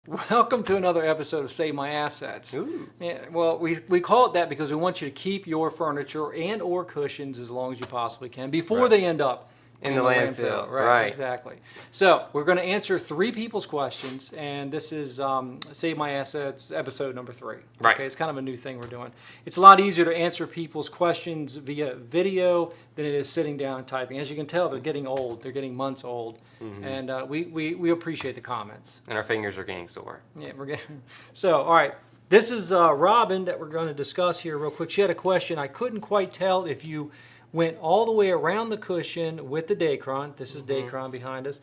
Welcome to another episode of Save My Assets. Ooh. Yeah, well, we call it that because we want you to keep your furniture and or cushions as long as you possibly can before they end up in the landfill. Right. Exactly. So we're going to answer 3 people's questions, and this is Save My Assets episode number 3. Right. Okay, it's kind of a new thing we're doing. It's a lot easier to answer people's questions via video than it is sitting down and typing. As you can tell, they're getting old. They're getting months old, and we appreciate the comments. And our fingers are getting sore. Yeah, we're getting. So, all right. This is Robin that we're going to discuss here real quick. She had a question. I couldn't quite tell if you went all the way around the cushion with the Dacron. This is Dacron behind us.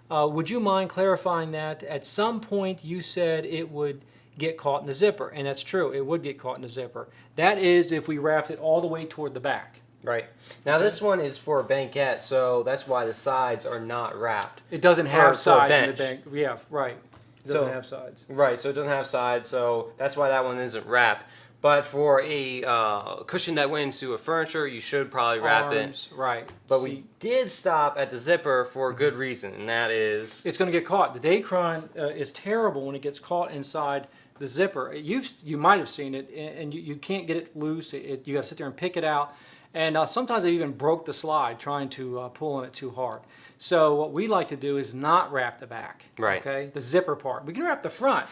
Would you mind clarifying that? At some point you said it would get caught in the zipper, and that's true. It would get caught in the zipper. That is if we wrapped it all the way toward the back. Right. Now this one is for a banquette, so that's why the sides are not wrapped. It doesn't have sides in the bench. bank. Yeah, right. It doesn't have sides. Right, so it doesn't have sides, so that's why that one isn't wrapped. But for a cushion that went into a furniture, you should probably wrap Arms, it. right. But we did stop at the zipper for a good reason, and that is... It's going to get caught. The Dacron is terrible when it gets caught inside the zipper. You might have seen it, and you can't get it loose. You got to sit there and pick it out. And sometimes I even broke the slide trying to pull on it too hard. So what we like to do is not wrap the back. Right. Okay. The zipper part. We can wrap the front.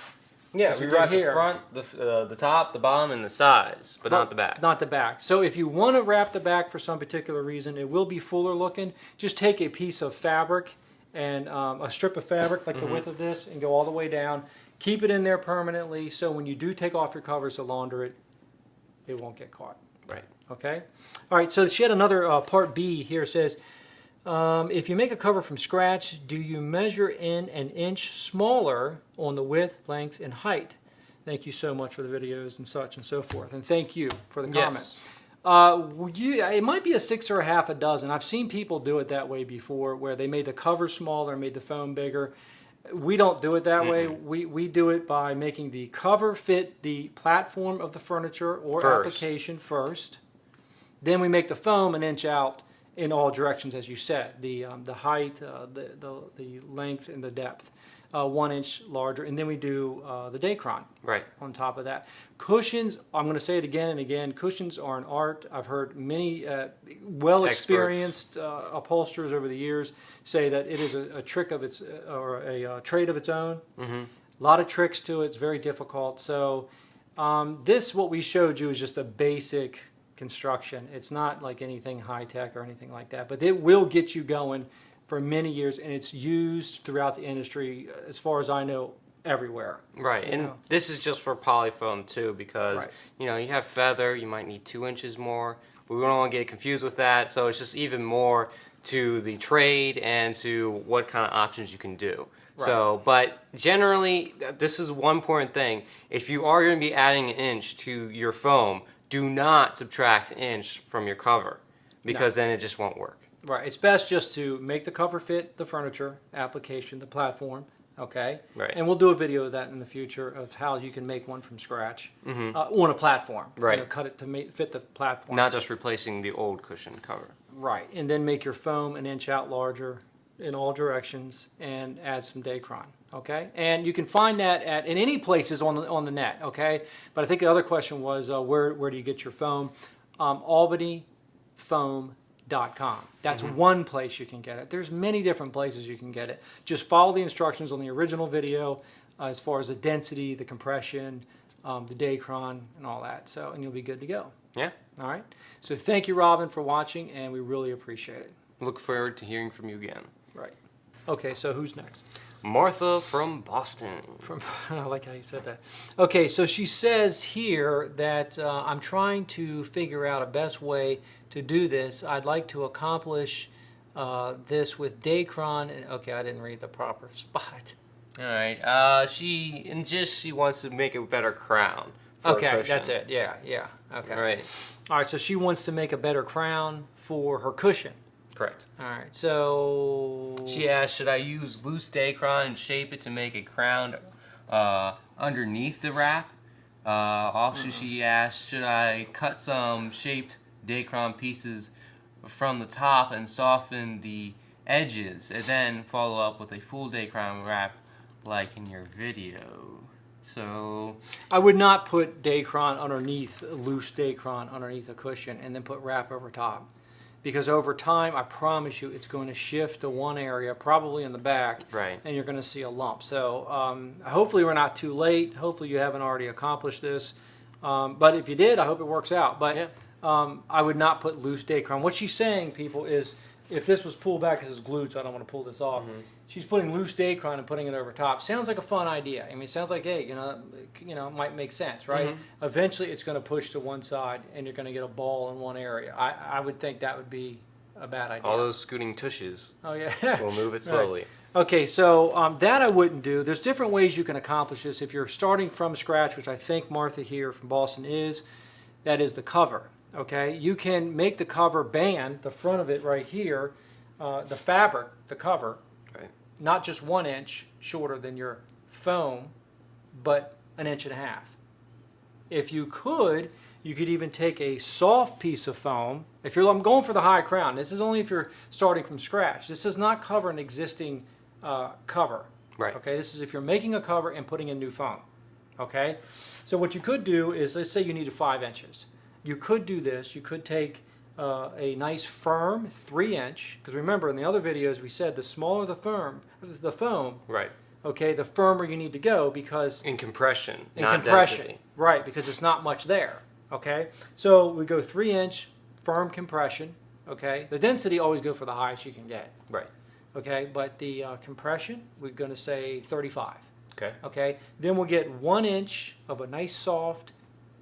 Yeah, we wrap the front, the top, the bottom, and the sides, but not the back. Not the back. So if you want to wrap the back for some particular reason, it will be fuller looking. Just take a piece of fabric and a strip of fabric like the width of this and go all the way down. Keep it in there permanently so when you do take off your covers to launder it, it won't get caught. Right. Okay. All right. So she had another part B here. It says, if you make a cover from scratch, do you measure in an inch smaller on the width, length, and height? Thank you so much for the videos and such and so forth. And thank you for the comment. Yes. It might be a 6 or a half a dozen. I've seen people do it that way before, where they made the cover smaller and made the foam bigger. We don't do it that way. We do it by making the cover fit the platform of the furniture or application first. Then we make the foam an inch out in all directions, as you said. The height, the length, and the depth. 1 inch larger, and then we do the Dacron on top of that. Cushions, I'm going to say it again and again, cushions are an art. I've heard many well-experienced upholsterers over the years say that it is a trick of its, or a trade of its own. A lot of tricks to it. It's very difficult. So what we showed you is just a basic construction. It's not like anything high-tech or anything like that, but it will get you going for many years, and it's used throughout the industry, as far as I know, everywhere. Right, and this is just for polyfoam too, because you have feather, you might need 2 inches more. We don't want to get confused with that, so it's just even more to the trade and to what kind of options you can do. Right. So, but generally, this is one important thing. If you are going to be adding an inch to your foam, do not subtract an inch from your cover, because then it just won't work. Right. It's best just to make the cover fit the furniture, application, the platform, okay? Right. And we'll do a video of that in the future of how you can make one from scratch on a platform. Right. Cut it to fit the platform. Not just replacing the old cushion cover. Right. And then make your foam an inch out larger in all directions and add some Dacron, okay? And you can find that in any places on the net, okay? But I think the other question was where do you get your foam? AlbanyFoam.com. That's one place you can get it. There's many different places you can get it. Just follow the instructions on the original video as far as the density, the compression, the Dacron, and all that. So, and you'll be good to go. Yeah. All right. So thank you, Robin, for watching, and we really appreciate it. Look forward to hearing from you again. Right. Okay, so who's next? Martha from Boston. I like how you said that. Okay, so she says here that I'm trying to figure out a best way to do this. I'd like to accomplish this with Dacron. Okay, I didn't read the proper spot. All right. She wants to make a better crown. Okay, that's it. Yeah. Okay. All right. All right, so she wants to make a better crown for her cushion. Correct. All right, so she asked, should I use loose Dacron and shape it to make a crown underneath the wrap? Also, she asked, should I cut some shaped Dacron pieces from the top and soften the edges, and then follow up with a full Dacron wrap like in your video. So I would not put Dacron underneath, loose Dacron underneath a cushion and then put wrap over top. Because over time, I promise you, it's going to shift to one area, probably in the back, right. and you're going to see a lump. So hopefully we're not too late. Hopefully you haven't already accomplished this. But if you did, I hope it works out. But Yeah. I would not put loose Dacron. What she's saying, people, is if this was pulled back, because it's glued, so I don't want to pull this off. She's putting loose Dacron and putting it over top. Sounds like a fun idea. I mean, it sounds like, hey, it might make sense, right? Eventually, it's going to push to one side, and you're going to get a ball in one area. I would think that would be a bad idea. All those scooting tushes Oh yeah. will move it slowly. Okay, so that I wouldn't do. There's different ways you can accomplish this. If you're starting from scratch, which I think Martha here from Boston is, that is the cover. Okay, you can make the cover band, the front of it right here, the fabric, the cover, Right. not just 1 inch shorter than your foam, but 1.5 inches. If you could even take a soft piece of foam. I'm going for the high crown. This is only if you're starting from scratch. This does not cover an existing cover. Right. Okay, this is if you're making a cover and putting in new foam. Okay, so what you could do is, let's say you needed 5 inches. You could do this. You could take a nice firm 3 inch, because remember in the other videos we said the smaller the foam, Right. okay, the firmer you need to go, because In compression, in not compression, density. right? Because it's not much there. Okay, so we go 3 inch firm compression. Okay, the density always go for the highest you can get. Right. Okay, but the compression we're going to say 35. Okay. Okay, then we'll get 1 inch of a nice soft.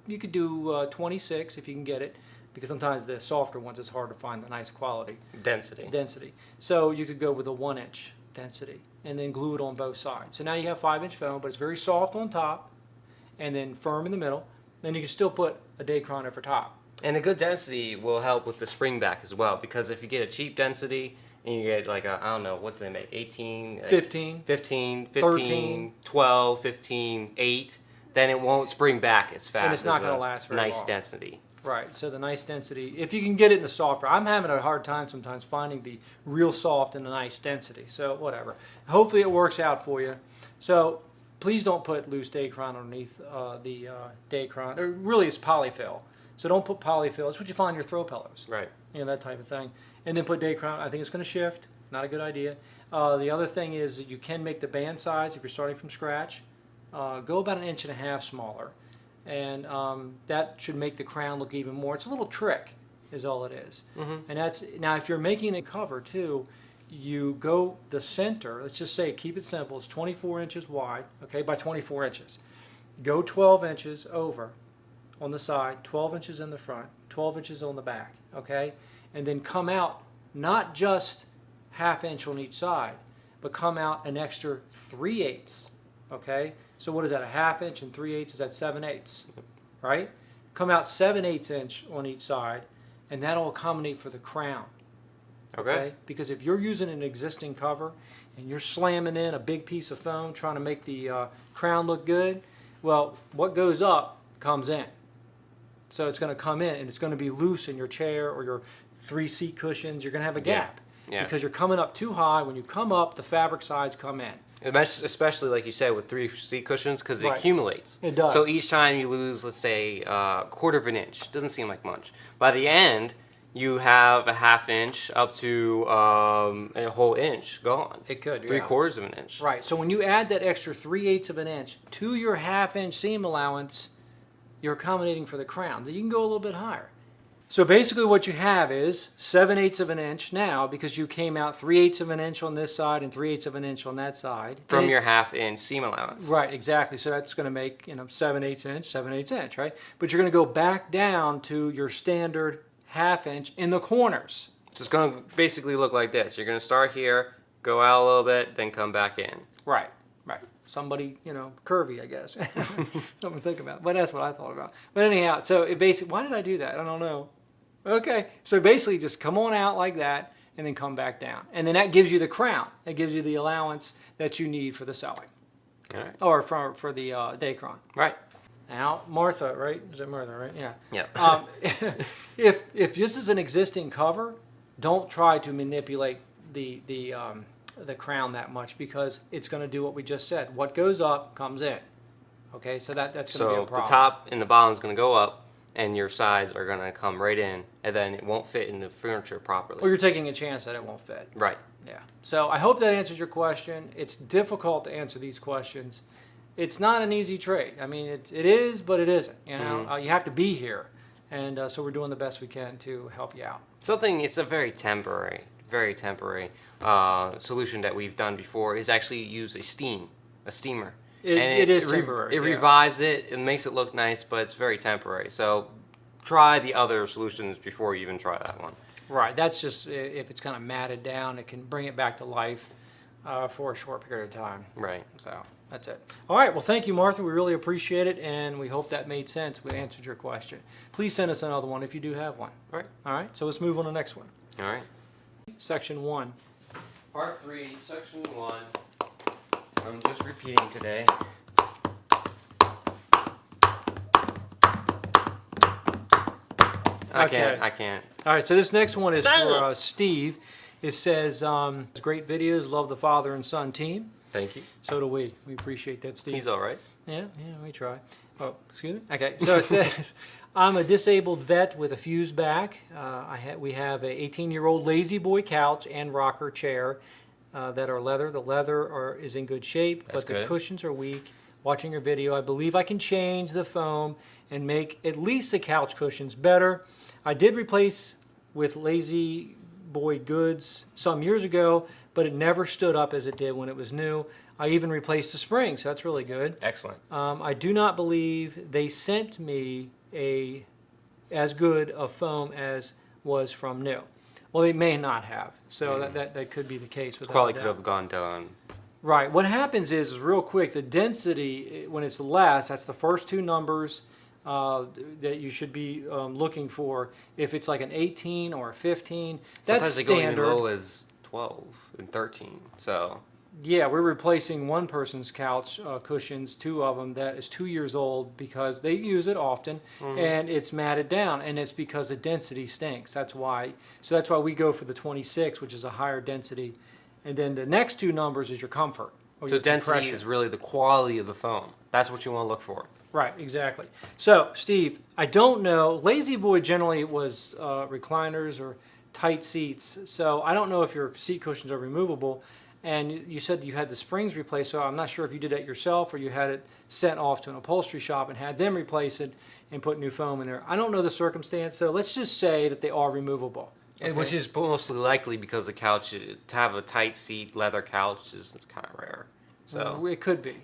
You could do 26 if you can get it, because sometimes the softer ones it's hard to find the nice quality Density. So you could go with a 1 inch density and then glue it on both sides. So now you have 5 inch foam, but it's very soft on top and then firm in the middle. Then you can still put a Dacron over top. And a good density will help with the spring back as well, because if you get a cheap density and you get like I don't know, what do they make? 18? 15. 15, 13. 12, 15, 8, then it won't spring back as fast. And it's not as gonna a last very nice long. density. Right, so the nice density, if you can get it in the softer. I'm having a hard time sometimes finding the real soft and the nice density, so whatever. Hopefully it works out for you. So please don't put loose Dacron underneath the Dacron. Or really it's polyfill, so don't put polyfill. It's what you find in your throw pillows, Right. that type of thing. And then put Dacron. I think it's going to shift, not a good idea. The other thing is that you can make the band size if you're starting from scratch. Go about 1.5 inches smaller. And that should make the crown look even more. It's a little trick, is all it is. And that's now if you're making a cover too, you go the center. Let's just say, keep it simple. It's 24 inches wide, okay, by 24 inches. Go 12 inches over on the side, 12 inches in the front, 12 inches on the back, okay, and then come out not just 1/2 inch on each side, but come out an extra 3/8. Okay, so what is that? 1/2 inch and 3/8 is that 7/8, right? Come out 7/8 inch on each side, and that'll accommodate for the crown. Okay. Because if you're using an existing cover and you're slamming in a big piece of foam trying to make the crown look good, well, what goes up comes in. So it's going to come in, and it's going to be loose in your chair or your 3-seat cushions. You're going to have a gap Yeah. because you're coming up too high. When you come up, the fabric sides come in. Especially like you said with 3-seat cushions, because it Right. accumulates. It does. So each time you lose, let's say, 1/4 inch, doesn't seem like much. By the end, you have a 1/2 inch up to a whole inch gone. It could, yeah. 3/4 of an inch. Right. So when you add that extra 3/8 of an inch to your 1/2 inch seam allowance, you're accommodating for the crown. Then you can go a little bit higher. So basically what you have is 7/8 of an inch now, because you came out 3/8 of an inch on this side and 3/8 of an inch on that side. From And your 1/2 inch seam allowance. Right, exactly. So that's going to make 7/8 inch, 7/8 inch, right? But you're going to go back down to your standard 1/2 inch in the corners. So it's going to basically look like this. You're going to start here, go out a little bit, then come back in. Right, right. Somebody, curvy, I guess. Something to think about. But that's what I thought about. But anyhow, so it basically, why did I do that? I don't know. Okay, so basically just come on out like that and then come back down. And then that gives you the crown. That gives you the allowance that you need for the sewing. All right. Or for the Dacron. Right. Now, Martha, right? Is it Martha, right? Yeah. Yeah. If this is an existing cover, don't try to manipulate the the crown that much because it's going to do what we just said. What goes up comes in. Okay, so that's going to be a So problem. the top and the bottom is going to go up, and your sides are going to come right in, and then it won't fit in the furniture properly. Or you're taking a chance that it won't fit. Right. Yeah. So I hope that answers your question. It's difficult to answer these questions. It's not an easy trade. I mean, it is, but it isn't. You know, you have to be here, and so we're doing the best we can to help you out. It's a very temporary solution that we've done before is actually use a steamer. It is temporary. It revives it and makes it look nice, but it's very temporary. So try the other solutions before you even try that one. Right. That's just if it's kind of matted down, it can bring it back to life for a short period of time. Right. So that's it. All right. Well, thank you, Martha. We really appreciate it, and we hope that made sense. We answered your question. Please send us another one if you do have one. Right. All right. So let's move on to the next one. All right. Section 1. Part 3, Section 1. I'm just repeating today. I can't. All right, so this next one is for Steve. It says, great videos, love the father and son team. Thank you. So do we. We appreciate that, Steve. He's all right. Yeah, we try. Oh, excuse me? Okay, so it says, I'm a disabled vet with a fused back. We have a 18-year-old lazy boy couch and rocker chair that are leather. The leather is in good shape, That's but the good. cushions are weak. Watching your video, I believe I can change the foam and make at least the couch cushions better. I did replace with Lazy Boy goods some years ago, but it never stood up as it did when it was new. I even replaced the springs, so that's really good. Excellent. I do not believe they sent me as good of foam as was from new. Well, they may not have, so that could be the case. Without Probably a could doubt. have gone down. Right. What happens is real quick, the density, when it's less, that's the first two numbers that you should be looking for. If it's like an 18 or a 15, Sometimes that's they go standard. as low as 12 and 13. So Yeah, we're replacing one person's couch cushions, two of them, that is 2 years old because they use it often, and it's matted down, and it's because the density stinks. That's why. So that's why we go for the 26, which is a higher density. And then the next two numbers is your comfort. Or So your density compression. is really the quality of the foam. That's what you want to look for. Right, exactly. So, Steve, I don't know. Lazy Boy generally was recliners or tight seats. So I don't know if your seat cushions are removable. And you said you had the springs replaced, so I'm not sure if you did that yourself or you had it sent off to an upholstery shop and had them replace it and put new foam in there. I don't know the circumstance, so let's just say that they are removable. Okay? Which is mostly likely because the couch, to have a tight seat leather couch is kind of rare. So It could be.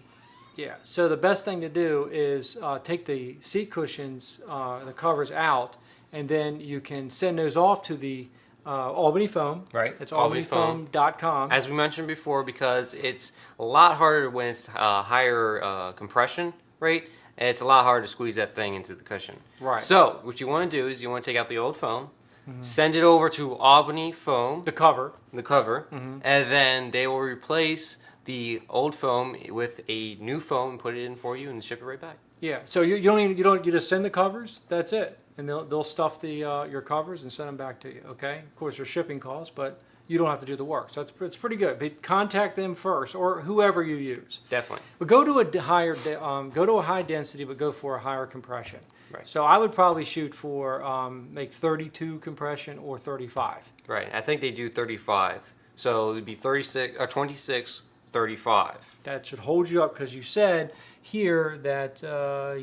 Yeah. So the best thing to do is take the seat cushions, the covers out, and then you can send those off to the Albany Foam. Right. It's albanyfoam. albanyfoam.com. as we mentioned before, because it's a lot harder when it's higher compression rate, and it's a lot harder to squeeze that thing into the cushion. Right. So what you want to do is you want to take out the old foam, send it over to Albany Foam, The cover. the cover, and then they will replace the old foam with a new foam and put it in for you and ship it right back. Yeah. So you just send the covers. That's it, and they'll stuff the your covers and send them back to you. Okay. Of course, there's shipping costs, but you don't have to do the work. So it's pretty good. But contact them first, or whoever you use. Definitely. But go to a high density, but go for a higher compression. Right. So I would probably shoot for make 32 compression or 35. Right. I think they do 35. So it'd be 36 or 26, 35. That should hold you up because you said here that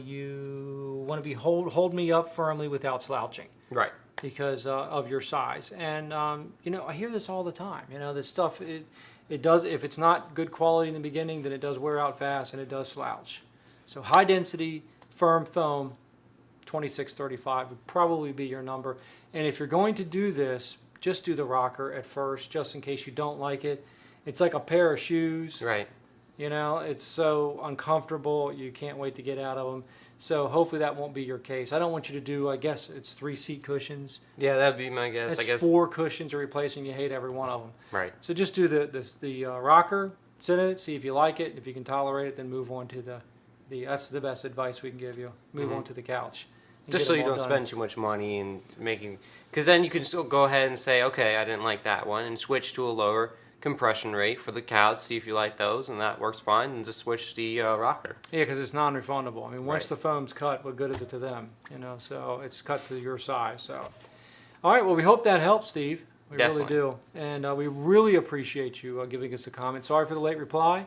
you want to be hold me up firmly without slouching Right. because of your size. And I hear this all the time. This stuff it does, if it's not good quality in the beginning, then it does wear out fast and it does slouch. So high density firm foam 2635 would probably be your number. And if you're going to do this, just do the rocker at first, just in case you don't like it. It's like a pair of shoes. Right. It's so uncomfortable. You can't wait to get out of them. So hopefully that won't be your case. I don't want you to do, I guess it's 3 seat cushions. Yeah, that'd be my guess. That's I guess. 4 cushions you're replacing. You hate every one of them. Right. So just do the rocker, sit in it, see if you like it. If you can tolerate it, then move on to the that's the best advice we can give you. Move on to the couch. and Just get so them you all don't done. spend too much money and making, because then you can still go ahead and say, okay, I didn't like that one, and switch to a lower compression rate for the couch, see if you like those, and that works fine, and just switch the rocker. Yeah, because it's non-refundable. I mean, once Right. the foam's cut, what good is it to them? You know, so it's cut to your size. So, all right. Well, we hope that helps, Steve. We really Definitely. do, and we really appreciate you giving us a comment. Sorry for the late reply.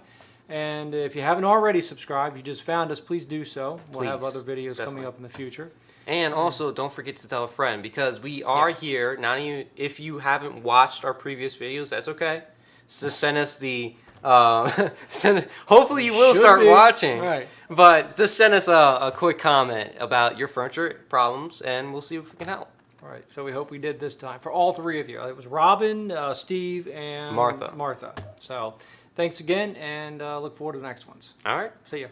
And if you haven't already subscribed, you just found us, please do so. We'll have Please, other videos coming definitely. up in the future. And also, don't forget to tell a friend, because we are here. Not even if you haven't watched our previous videos, that's okay. So send us the. Hopefully, you will Should start be. watching. Right. But just send us a quick comment about your furniture problems, and we'll see if we can help. All right. So we hope we did this time for all three of you. It was Robin, Steve, and Martha. So thanks again, and look forward to the next ones. All right. See ya.